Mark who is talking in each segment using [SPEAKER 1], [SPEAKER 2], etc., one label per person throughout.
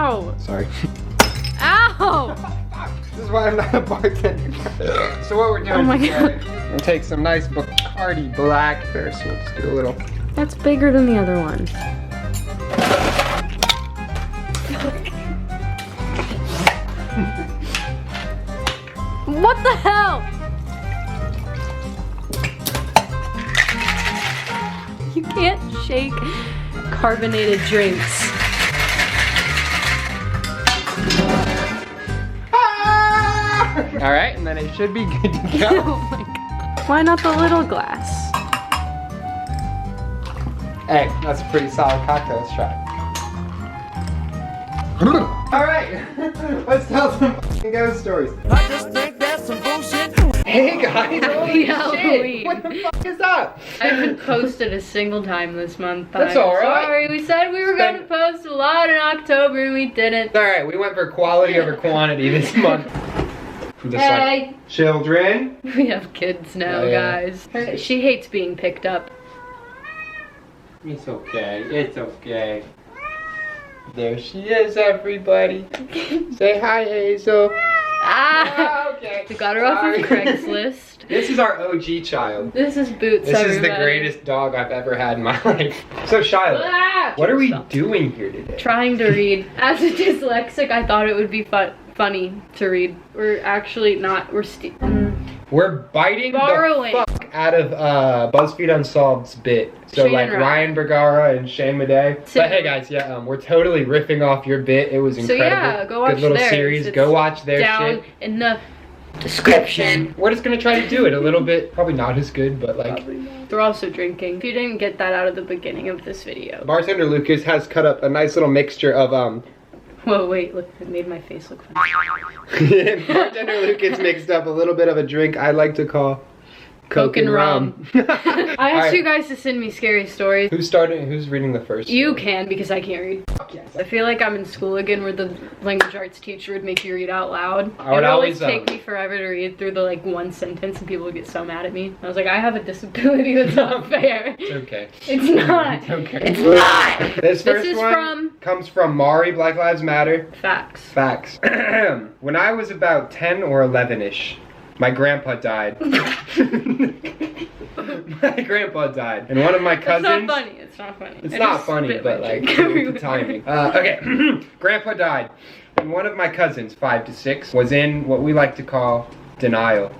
[SPEAKER 1] Ow!
[SPEAKER 2] Sorry.
[SPEAKER 1] Ow!
[SPEAKER 2] This is why I'm not a bartender. So what we're doing
[SPEAKER 1] Oh my
[SPEAKER 2] today,
[SPEAKER 1] God.
[SPEAKER 2] we'll take some nice Bacardi Black. There, so we'll just do a little.
[SPEAKER 1] That's bigger than the other one. What the hell? You can't shake carbonated drinks.
[SPEAKER 2] All right, and then it should be good to go.
[SPEAKER 1] Oh my God. Why not the little glass?
[SPEAKER 2] Hey, that's a pretty solid cocktail. Let's try it. All right, let's tell some fucking ghost stories.
[SPEAKER 3] I just think that's some bullshit.
[SPEAKER 2] Hey guys, holy
[SPEAKER 1] Halloween.
[SPEAKER 2] shit! What the fuck is up?
[SPEAKER 1] I haven't posted a single time this month.
[SPEAKER 2] That's
[SPEAKER 1] I'm
[SPEAKER 2] alright.
[SPEAKER 1] Sorry, we said we were going to post a lot in October and we didn't.
[SPEAKER 2] All right, we went for quality over quantity this month. Just
[SPEAKER 1] Hey.
[SPEAKER 2] like, children.
[SPEAKER 1] We have kids now,
[SPEAKER 2] Oh, yeah.
[SPEAKER 1] guys. She hates being picked up.
[SPEAKER 2] It's okay. It's okay. There she is, everybody. Say hi, Hazel.
[SPEAKER 1] Ah!
[SPEAKER 2] Okay.
[SPEAKER 1] We got her off of
[SPEAKER 2] Sorry.
[SPEAKER 1] Craigslist.
[SPEAKER 2] This is our OG child.
[SPEAKER 1] This is Boots,
[SPEAKER 2] This is the
[SPEAKER 1] everybody.
[SPEAKER 2] greatest dog I've ever had in my life. So Shyla,
[SPEAKER 1] Ah!
[SPEAKER 2] what are we
[SPEAKER 1] Stop.
[SPEAKER 2] doing here today?
[SPEAKER 1] Trying to read. As a dyslexic, I thought it would be funny to read. We're actually not.
[SPEAKER 2] We're biting
[SPEAKER 1] Borrowing.
[SPEAKER 2] the fuck out of BuzzFeed Unsolved's bit. So
[SPEAKER 1] Shane
[SPEAKER 2] like
[SPEAKER 1] and
[SPEAKER 2] Ryan Bergara and Shane Madej. But hey guys, yeah, we're totally riffing off your bit. It was
[SPEAKER 1] So
[SPEAKER 2] incredible.
[SPEAKER 1] yeah, go watch
[SPEAKER 2] Good little
[SPEAKER 1] theirs.
[SPEAKER 2] series.
[SPEAKER 1] It's
[SPEAKER 2] Go watch their
[SPEAKER 1] down
[SPEAKER 2] shit.
[SPEAKER 1] in the description.
[SPEAKER 2] We're just gonna try to do it a little bit. Probably not as good, but like.
[SPEAKER 1] They're also drinking. If you didn't get that out of the beginning of this video.
[SPEAKER 2] Bartender Lucas has cut up a nice little mixture of
[SPEAKER 1] Whoa, wait, look, it made my face look funny.
[SPEAKER 2] Bartender Lucas mixed up a little bit of a drink I like to call Coke and rum.
[SPEAKER 1] I asked you guys to send me scary stories.
[SPEAKER 2] Who's reading the first?
[SPEAKER 1] You can, because I can't read.
[SPEAKER 2] Yes.
[SPEAKER 1] I feel like I'm in school again where the language arts teacher would make you read out loud.
[SPEAKER 2] I would
[SPEAKER 1] It would always
[SPEAKER 2] always,
[SPEAKER 1] take me forever to read through the like one sentence and people would get so mad at me. I was like, I have a disability that's not fair.
[SPEAKER 2] It's okay.
[SPEAKER 1] It's not.
[SPEAKER 2] It's okay.
[SPEAKER 1] It's not.
[SPEAKER 2] This first
[SPEAKER 1] is
[SPEAKER 2] one comes from Mari, Black Lives Matter.
[SPEAKER 1] Facts.
[SPEAKER 2] Facts. When I was about 10 or 11-ish, my grandpa died. My grandpa died. And one of my cousins...
[SPEAKER 1] It's not funny. It's not funny.
[SPEAKER 2] It's
[SPEAKER 1] I
[SPEAKER 2] not
[SPEAKER 1] just
[SPEAKER 2] funny,
[SPEAKER 1] spit
[SPEAKER 2] but
[SPEAKER 1] my
[SPEAKER 2] like,
[SPEAKER 1] drink
[SPEAKER 2] the
[SPEAKER 1] everywhere.
[SPEAKER 2] timing. Okay, grandpa died. And one of my cousins, 5 to 6, was in what we like to call denial.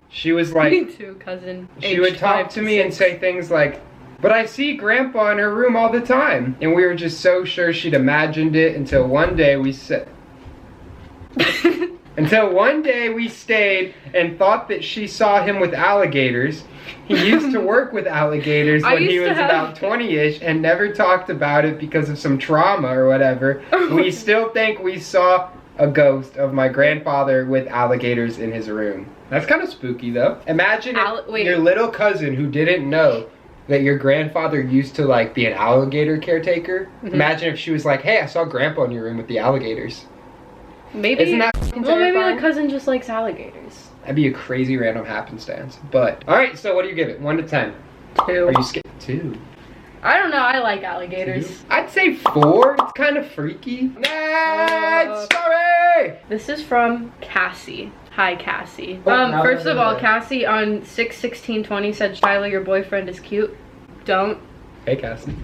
[SPEAKER 2] She was like...
[SPEAKER 1] Me too, cousin.
[SPEAKER 2] She would
[SPEAKER 1] Aged
[SPEAKER 2] talk
[SPEAKER 1] 5
[SPEAKER 2] to me and
[SPEAKER 1] 6.
[SPEAKER 2] say things like, but I see grandpa in her room all the time. And we were just so sure she'd imagined it until one day we said... Until one day we stayed and thought that she saw him with alligators. He used to work with alligators
[SPEAKER 1] I
[SPEAKER 2] when he
[SPEAKER 1] used to
[SPEAKER 2] was
[SPEAKER 1] have-
[SPEAKER 2] about 20-ish and never talked about it because of some trauma or whatever. We still think we saw a ghost of my grandfather with alligators in his room. That's kind of spooky though. Imagine if
[SPEAKER 1] Wait.
[SPEAKER 2] your little cousin who didn't know that your grandfather used to like be an alligator caretaker. Imagine if she was like, hey, I saw grandpa in your room with the alligators.
[SPEAKER 1] Maybe.
[SPEAKER 2] Isn't that fucking
[SPEAKER 1] Well, maybe
[SPEAKER 2] terrifying?
[SPEAKER 1] the cousin just likes alligators.
[SPEAKER 2] That'd be a crazy random happenstance. But, alright, so what do you give it? 1 to 10?
[SPEAKER 1] 2.
[SPEAKER 2] Are you scared? 2.
[SPEAKER 1] I don't know. I like alligators.
[SPEAKER 2] I'd say 4. It's kind of freaky. Next story!
[SPEAKER 1] This is from Cassie. Hi, Cassie.
[SPEAKER 2] Oh, no,
[SPEAKER 1] First
[SPEAKER 2] no,
[SPEAKER 1] of
[SPEAKER 2] no,
[SPEAKER 1] all,
[SPEAKER 2] no.
[SPEAKER 1] Cassie on 6/16/20 said, Shyla, your boyfriend is cute. Don't.
[SPEAKER 2] Hey, Cassie.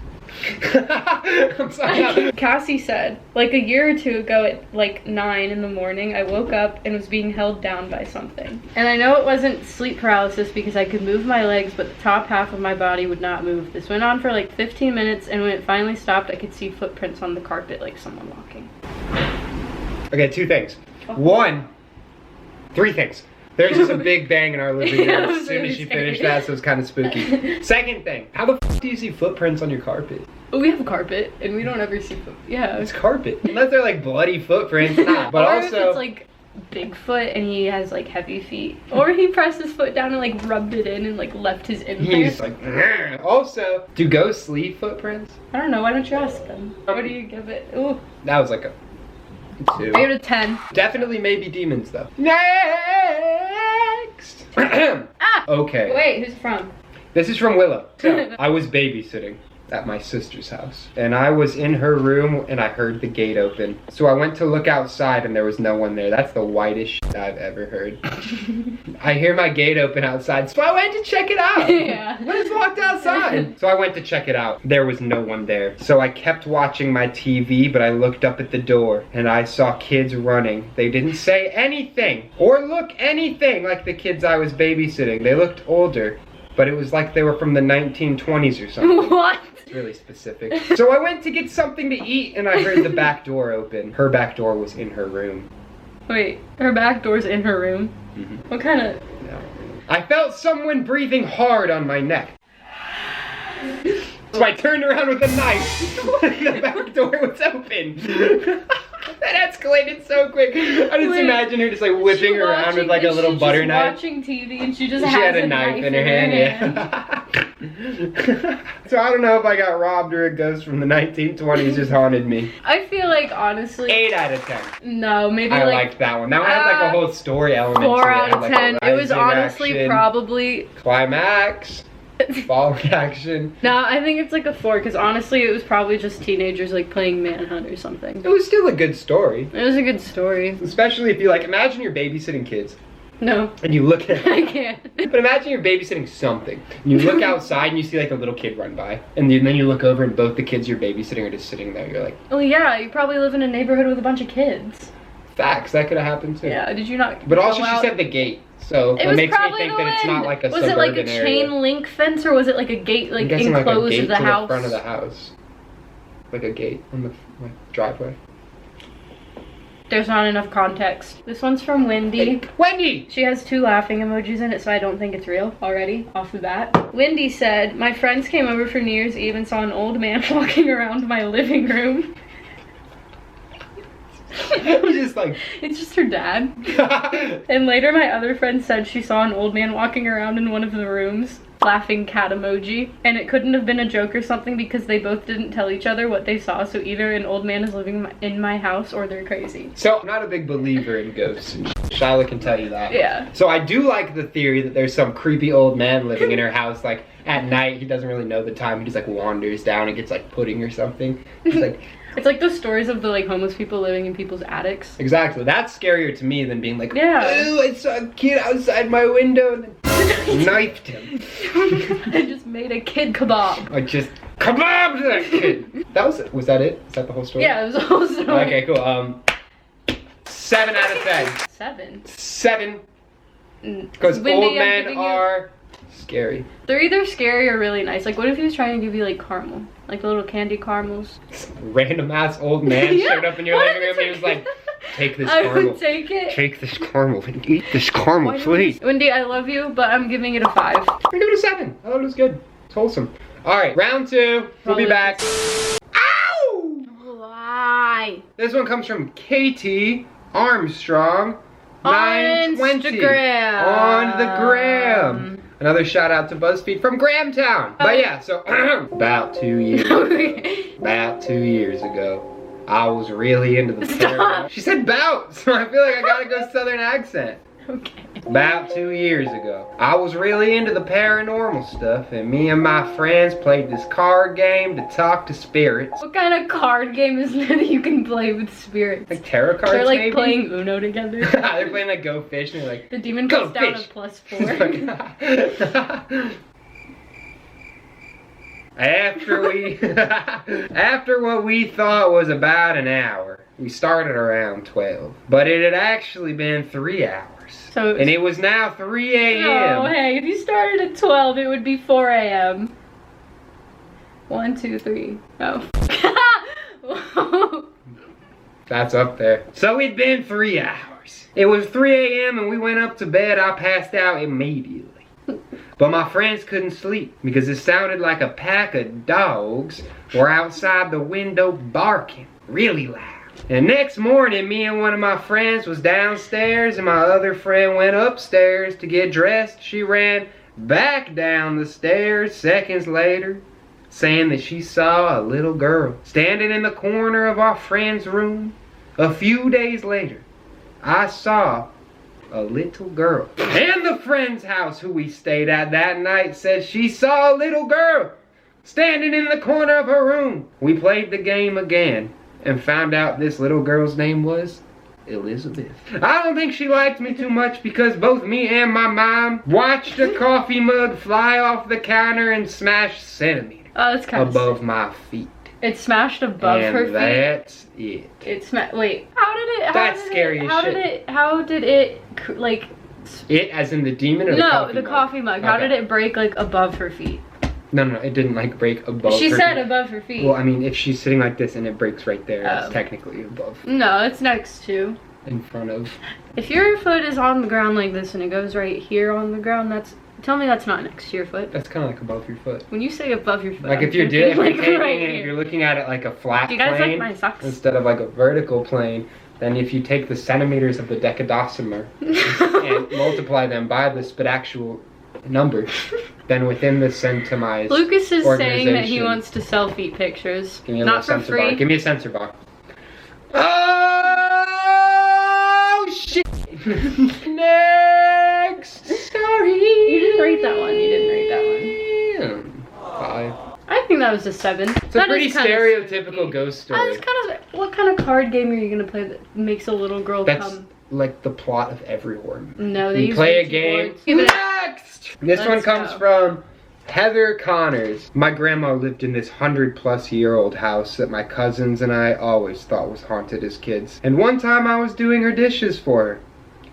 [SPEAKER 2] I'm sorry.
[SPEAKER 1] Cassie said, like a year or two ago at like 9 in the morning, I woke up and was being held down by something. And I know it wasn't sleep paralysis because I could move my legs, but the top half of my body would not move. This went on for like 15 minutes, and when it finally stopped, I could see footprints on the carpet like someone walking.
[SPEAKER 2] Okay, 2 things. 1, 3 things. There's just a big bang in our living room
[SPEAKER 1] Yeah,
[SPEAKER 2] as soon as
[SPEAKER 1] really
[SPEAKER 2] she
[SPEAKER 1] scary.
[SPEAKER 2] finished that, so it's kind of spooky. Second thing, how the f do you see footprints on your carpet?
[SPEAKER 1] Oh, we have a carpet, and we don't ever see yeah.
[SPEAKER 2] It's carpet. Unless they're like bloody footprints, nah. But
[SPEAKER 1] or
[SPEAKER 2] also,
[SPEAKER 1] if it's like Bigfoot and he has like heavy feet. Or he pressed his foot down and like rubbed it in and like left his imprint.
[SPEAKER 2] he's like, "Grr." Also, do ghosts leave footprints?
[SPEAKER 1] I don't know, why don't you ask them? What do you give it? Ooh.
[SPEAKER 2] That was like a 2.
[SPEAKER 1] I give it a 10.
[SPEAKER 2] Definitely maybe demons though. Next!
[SPEAKER 1] Ah!
[SPEAKER 2] Okay.
[SPEAKER 1] Wait, who's it from?
[SPEAKER 2] This is from Willow. So, I was babysitting. at my sister's house. And I was in her room and I heard the gate open. So I went to look outside and there was no one there. That's the whitest shit I've ever heard. I hear my gate open outside, so I went to check it out.
[SPEAKER 1] Yeah.
[SPEAKER 2] I just walked outside. So I went to check it out. There was no one there. So I kept watching my TV, but I looked up at the door and I saw kids running. They didn't say anything or look anything like the kids I was babysitting. They looked older, but it was like they were from the 1920s or something.
[SPEAKER 1] What?
[SPEAKER 2] It's really specific. So I went to get something to eat and I heard the back door open. Her back door was in her room.
[SPEAKER 1] Wait, her back door's in her room?
[SPEAKER 2] Mm-hmm.
[SPEAKER 1] What kind of...
[SPEAKER 2] No. I felt someone breathing hard on my neck. So I turned around with a knife. The back door was open. That escalated so quick. I just imagine her just like whipping around with like a little butter knife.
[SPEAKER 1] Watching TV and she just
[SPEAKER 2] She
[SPEAKER 1] has
[SPEAKER 2] had a knife in her hand. Yeah. So I don't know if I got robbed or a ghost from the 1920s just haunted me.
[SPEAKER 1] I feel like honestly
[SPEAKER 2] 8 out of 10.
[SPEAKER 1] No, maybe
[SPEAKER 2] I
[SPEAKER 1] like
[SPEAKER 2] liked that one. That one had like a whole story element
[SPEAKER 1] 4
[SPEAKER 2] to it.
[SPEAKER 1] out
[SPEAKER 2] Had,
[SPEAKER 1] of
[SPEAKER 2] like,
[SPEAKER 1] 10.
[SPEAKER 2] a
[SPEAKER 1] It was
[SPEAKER 2] rising
[SPEAKER 1] honestly
[SPEAKER 2] action,
[SPEAKER 1] probably
[SPEAKER 2] climax, fall action.
[SPEAKER 1] No, I think it's like a 4 because honestly it was probably just teenagers like playing Manhunt or something.
[SPEAKER 2] It was still a good story.
[SPEAKER 1] It was a good story.
[SPEAKER 2] Especially if you like, imagine you're babysitting kids.
[SPEAKER 1] No.
[SPEAKER 2] And you look at
[SPEAKER 1] I can't.
[SPEAKER 2] But imagine you're babysitting something. And you look outside and you see like a little kid run by. And then you look over and both the kids you're babysitting are just sitting there. You're like,
[SPEAKER 1] Well, yeah, you probably live in a neighborhood with a bunch of kids.
[SPEAKER 2] facts, that could have happened too.
[SPEAKER 1] Yeah, did you not
[SPEAKER 2] But also
[SPEAKER 1] go
[SPEAKER 2] she
[SPEAKER 1] out?
[SPEAKER 2] said the gate. So
[SPEAKER 1] It
[SPEAKER 2] it
[SPEAKER 1] was
[SPEAKER 2] makes me
[SPEAKER 1] probably
[SPEAKER 2] think
[SPEAKER 1] the
[SPEAKER 2] that it's not
[SPEAKER 1] wind.
[SPEAKER 2] like a
[SPEAKER 1] Was it
[SPEAKER 2] suburban
[SPEAKER 1] like a
[SPEAKER 2] area.
[SPEAKER 1] chain link fence or was it like a gate like
[SPEAKER 2] I'm guessing
[SPEAKER 1] enclosed
[SPEAKER 2] like a gate
[SPEAKER 1] the
[SPEAKER 2] to
[SPEAKER 1] house?
[SPEAKER 2] the front of the house. Like a gate on the like, driveway.
[SPEAKER 1] There's not enough context. This one's from Wendy.
[SPEAKER 2] Hey, Wendy!
[SPEAKER 1] She has 2 laughing emojis in it, so I don't think it's real already, off the bat. Wendy said, my friends came over for New Year's Eve and saw an old man walking around my living room.
[SPEAKER 2] I'm just like...
[SPEAKER 1] It's just her dad. And later my other friend said she saw an old man walking around in one of the rooms. Laughing cat emoji. And it couldn't have been a joke or something because they both didn't tell each other what they saw, so either an old man is living in my house or they're crazy.
[SPEAKER 2] So, I'm not a big believer in ghosts. Shyla can tell you that.
[SPEAKER 1] Yeah.
[SPEAKER 2] So I do like the theory that there's some creepy old man living in her house, like at night, he doesn't really know the time, he just like wanders down and gets like pudding or something. He's like...
[SPEAKER 1] It's like those stories of the like homeless people living in people's attics.
[SPEAKER 2] Exactly. That's scarier to me than being like,
[SPEAKER 1] Yeah.
[SPEAKER 2] oh, I saw a kid outside my window and then knifed him.
[SPEAKER 1] I just made a kid kebab.
[SPEAKER 2] I just kebabbed that kid. Was that it? Is that the whole story?
[SPEAKER 1] Yeah, it was a whole story.
[SPEAKER 2] Okay, cool. 7 out of 10.
[SPEAKER 1] 7.
[SPEAKER 2] 7. Because
[SPEAKER 1] Wendy,
[SPEAKER 2] old
[SPEAKER 1] I'm
[SPEAKER 2] men
[SPEAKER 1] giving you-
[SPEAKER 2] are scary.
[SPEAKER 1] They're either scary or really nice. Like, what if he was trying to give you like caramel? Like the little candy caramels?
[SPEAKER 2] Random ass old man
[SPEAKER 1] Yeah.
[SPEAKER 2] showed up in your
[SPEAKER 1] What
[SPEAKER 2] living
[SPEAKER 1] if
[SPEAKER 2] room
[SPEAKER 1] it's
[SPEAKER 2] and he
[SPEAKER 1] like-
[SPEAKER 2] was like, take this
[SPEAKER 1] I
[SPEAKER 2] caramel.
[SPEAKER 1] would take it.
[SPEAKER 2] Take this caramel and eat this caramel,
[SPEAKER 1] Why don't
[SPEAKER 2] please.
[SPEAKER 1] you- Wendy, I love you, but I'm giving it a 5.
[SPEAKER 2] I'm gonna give it a 7. I thought it was good. It's wholesome. Alright, round 2. We'll be
[SPEAKER 1] Probably
[SPEAKER 2] back. Ow!
[SPEAKER 1] Why?
[SPEAKER 2] This one comes from Katie Armstrong. 920
[SPEAKER 1] Instagram.
[SPEAKER 2] on the gram. Another shout out to BuzzFeed from Grahamtown. But yeah, so about 2 years ago, I was really into the
[SPEAKER 1] Stop.
[SPEAKER 2] She said bout, so I feel like I gotta go southern accent.
[SPEAKER 1] Okay.
[SPEAKER 2] About 2 years ago, I was really into the paranormal stuff, and me and my friends played this card game to talk to spirits.
[SPEAKER 1] What kind of card game is there that you can play with spirits?
[SPEAKER 2] Like tarot cards,
[SPEAKER 1] They're like
[SPEAKER 2] maybe?
[SPEAKER 1] playing Uno together.
[SPEAKER 2] They're playing like Go Fish, and they're like,
[SPEAKER 1] The demon
[SPEAKER 2] Go
[SPEAKER 1] puts down
[SPEAKER 2] fish.
[SPEAKER 1] a +4.
[SPEAKER 2] After what we thought was about an hour, we started around 12, but it had actually been 3 hours.
[SPEAKER 1] So
[SPEAKER 2] And it was now 3 a.m.
[SPEAKER 1] Oh, hey, if you started at 12, it would be 4 a.m. 1, 2, 3. Oh.
[SPEAKER 2] That's up there. So it'd been 3 hours. It was 3 a.m. and we went up to bed. I passed out immediately. But my friends couldn't sleep because it sounded like a pack of dogs were outside the window barking really loud. And next morning, me and one of my friends was downstairs and my other friend went upstairs to get dressed. She ran back down the stairs seconds later, saying that she saw a little girl standing in the corner of our friend's room. A few days later, I saw a little girl. And the friend's house who we stayed at that night said she saw a little girl standing in the corner of her room. We played the game again and found out this little girl's name was Elizabeth. I don't think she liked me too much because both me and my mom watched a coffee mug fly off the counter and smash centimeters
[SPEAKER 1] that's kind
[SPEAKER 2] above
[SPEAKER 1] of
[SPEAKER 2] my feet.
[SPEAKER 1] It smashed above
[SPEAKER 2] And
[SPEAKER 1] her feet.
[SPEAKER 2] that's it.
[SPEAKER 1] It smashed. Wait, how did it?
[SPEAKER 2] That's scary as shit.
[SPEAKER 1] How did it like?
[SPEAKER 2] It, as in the demon, or the
[SPEAKER 1] No,
[SPEAKER 2] coffee
[SPEAKER 1] the
[SPEAKER 2] mug?
[SPEAKER 1] coffee mug. How
[SPEAKER 2] Okay.
[SPEAKER 1] did it break like above her feet?
[SPEAKER 2] No, it didn't like break above
[SPEAKER 1] She
[SPEAKER 2] her
[SPEAKER 1] said
[SPEAKER 2] feet.
[SPEAKER 1] above her feet.
[SPEAKER 2] Well, I mean, if she's sitting like this and it breaks right there,
[SPEAKER 1] Oh.
[SPEAKER 2] it's technically above,
[SPEAKER 1] No, it's next to.
[SPEAKER 2] in front of.
[SPEAKER 1] If your foot is on the ground like this and it goes right here on the ground, tell me that's not next to your foot.
[SPEAKER 2] That's kind of like above your foot.
[SPEAKER 1] When you say above your foot,
[SPEAKER 2] Like
[SPEAKER 1] I'm
[SPEAKER 2] if you're
[SPEAKER 1] thinking,
[SPEAKER 2] doing,
[SPEAKER 1] like, right
[SPEAKER 2] if
[SPEAKER 1] here.
[SPEAKER 2] you're looking at it like a flat
[SPEAKER 1] Do you guys
[SPEAKER 2] plane
[SPEAKER 1] like my socks?
[SPEAKER 2] instead of like a vertical plane, then if you take the centimeters of the decadecimer and multiply them by the spatactual number, then within the centimized
[SPEAKER 1] Lucas is saying that he
[SPEAKER 2] organization-
[SPEAKER 1] wants to sell feet pictures,
[SPEAKER 2] Give me a
[SPEAKER 1] not
[SPEAKER 2] little
[SPEAKER 1] for
[SPEAKER 2] sensor
[SPEAKER 1] free.
[SPEAKER 2] bar. Give me a sensor bar. Oh shit! Next story.
[SPEAKER 1] You didn't rate that one. You didn't rate that one.
[SPEAKER 2] 5.
[SPEAKER 1] I think that was a 7.
[SPEAKER 2] It's a pretty stereotypical ghost story.
[SPEAKER 1] What kind of card game are you gonna play that makes a little girl
[SPEAKER 2] That's
[SPEAKER 1] come?
[SPEAKER 2] like the plot of every horror movie.
[SPEAKER 1] No, they
[SPEAKER 2] You
[SPEAKER 1] use
[SPEAKER 2] play a
[SPEAKER 1] Ouija
[SPEAKER 2] game.
[SPEAKER 1] boards. Give it a-
[SPEAKER 2] Next! This one
[SPEAKER 1] Let's
[SPEAKER 2] comes
[SPEAKER 1] go.
[SPEAKER 2] from Heather Connors. My grandma lived in this 100-plus-year-old house that my cousins and I always thought was haunted as kids. And one time I was doing her dishes for her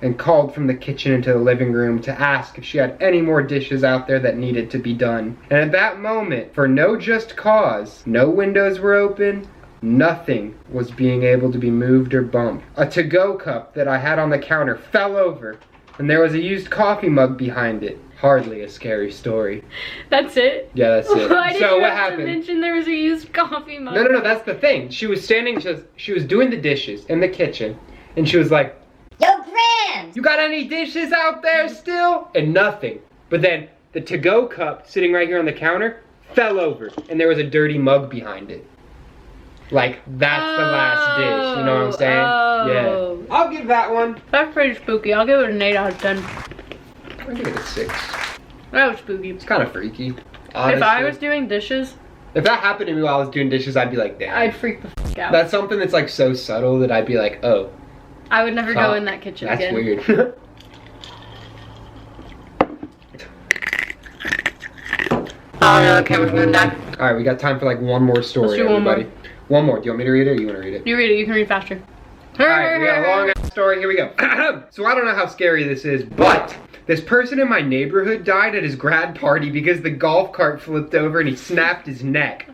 [SPEAKER 2] and called from the kitchen into the living room to ask if she had any more dishes out there that needed to be done. And at that moment, for no just cause, no windows were open, nothing was being able to be moved or bumped. A to-go cup that I had on the counter fell over, and there was a used coffee mug behind it. Hardly a scary story.
[SPEAKER 1] That's it.
[SPEAKER 2] Yeah, that's it.
[SPEAKER 1] Why did
[SPEAKER 2] So
[SPEAKER 1] you
[SPEAKER 2] what
[SPEAKER 1] have
[SPEAKER 2] happened?
[SPEAKER 1] to mention there was a used coffee mug?
[SPEAKER 2] No, that's the thing. She was standing, she was doing the dishes in the kitchen, and she was like,
[SPEAKER 4] Yo, Grams!
[SPEAKER 2] "You got any dishes out there still?" And nothing. But then the to-go cup sitting right here on the counter fell over, and there was a dirty mug behind it. Like, that's the last dish, you know what I'm saying?
[SPEAKER 1] Oh.
[SPEAKER 2] Yeah. I'll give that one.
[SPEAKER 1] That's pretty spooky. I'll give it an 8 out of 10.
[SPEAKER 2] I'll give it a 6.
[SPEAKER 1] That was spooky.
[SPEAKER 2] It's kind of freaky.
[SPEAKER 1] If I
[SPEAKER 2] honestly.
[SPEAKER 1] was doing dishes,
[SPEAKER 2] If that happened to me while I was doing dishes, I'd be like, damn.
[SPEAKER 1] I'd freak the fuck out.
[SPEAKER 2] That's something that's like so subtle that I'd be like, oh,
[SPEAKER 1] I would never
[SPEAKER 2] huh,
[SPEAKER 1] go in that kitchen
[SPEAKER 2] that's
[SPEAKER 1] again.
[SPEAKER 2] weird.
[SPEAKER 1] Oh no, the camera's gonna die.
[SPEAKER 2] Alright, we got time for like one more story,
[SPEAKER 1] Let's do one more.
[SPEAKER 2] everybody. One more. Do you want me to read it or you want to read it?
[SPEAKER 1] You read it, you can read faster.
[SPEAKER 2] Alright, we got a long ass story. Here we go. So I don't know how scary this is, but this person in my neighborhood died at his grad party because the golf cart flipped over and he snapped his neck.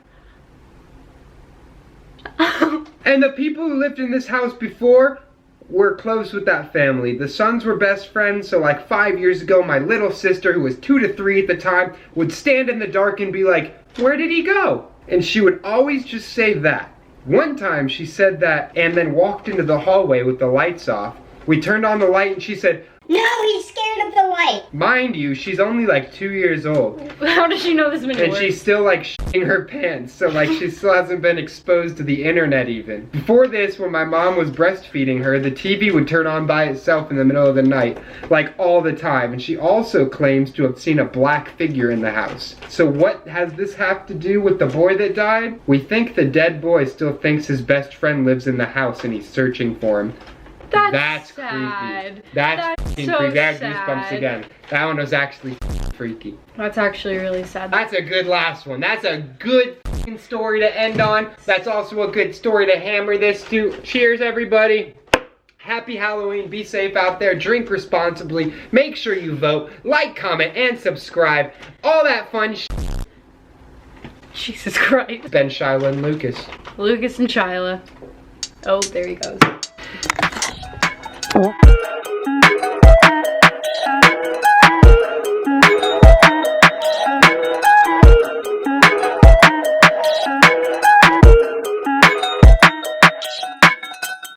[SPEAKER 2] And the people who lived in this house before were close with that family. The sons were best friends, so like 5 years ago, my little sister, who was 2 to 3 at the time, would stand in the dark and be like, "Where did he go?" And she would always just say that. One time she said that and then walked into the hallway with the lights off. We turned on the light and she said,
[SPEAKER 4] No, he's scared of the light.
[SPEAKER 2] mind you, she's only like 2 years old.
[SPEAKER 1] How does she know this many
[SPEAKER 2] And
[SPEAKER 1] words?
[SPEAKER 2] she's still like shitting her pants, so like she still hasn't been exposed to the internet even. Before this, when my mom was breastfeeding her, the TV would turn on by itself in the middle of the night, like all the time. And she also claims to have seen a black figure in the house. So what has this have to do with the boy that died? We think the dead boy still thinks his best friend lives in the house and he's searching for him.
[SPEAKER 1] That's
[SPEAKER 2] creepy.
[SPEAKER 1] sad.
[SPEAKER 2] That's
[SPEAKER 1] That's
[SPEAKER 2] freaking
[SPEAKER 1] so
[SPEAKER 2] creepy. I have
[SPEAKER 1] sad.
[SPEAKER 2] goosebumps again. That one was actually freaky.
[SPEAKER 1] That's actually really sad.
[SPEAKER 2] That's a good last one. That's a good f***ing story to end on. That's also a good story to hammer this to. Cheers, everybody. Happy Halloween. Be safe out there. Drink responsibly. Make sure you vote. Like, comment, and subscribe. All that fun sh**.
[SPEAKER 1] Jesus Christ.
[SPEAKER 2] Ben, Shyla, and Lucas.
[SPEAKER 1] Lucas and Shyla. Oh, there he goes.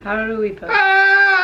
[SPEAKER 1] How do we put?
[SPEAKER 2] Ah!